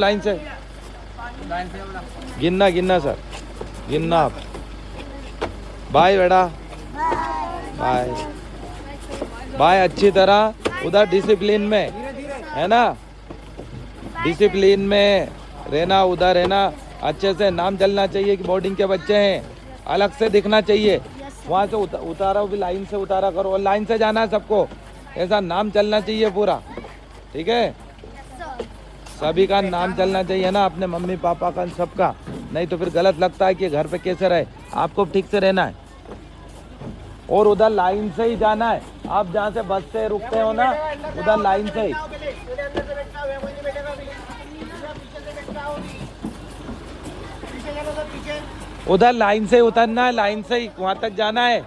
Line से गिनना गिनना सर, गिनना आप। बाय बेटा, बाय बाय। अच्छी तरह उधर डिसिप्लिन में है ना, डिसिप्लिन में रहना, उधर रहना। अच्छे से नाम चलना चाहिए कि बोर्डिंग के बच्चे हैं, अलग से दिखना चाहिए। वहाँ से उतारा भी लाइन से उतारा करो, और लाइन से जाना है सबको, ऐसा नाम चलना चाहिए पूरा, ठीक है। सभी का नाम चलना चाहिए ना, अपने मम्मी पापा का, सबका। नहीं तो फिर गलत लगता है कि घर पे कैसे रहे। आपको ठीक से रहना है और उधर लाइन से ही जाना है। आप जहाँ से बस से रुकते हो ना, उधर लाइन से ही। उधर लाइन से उतरना है, लाइन से ही वहाँ तक जाना है।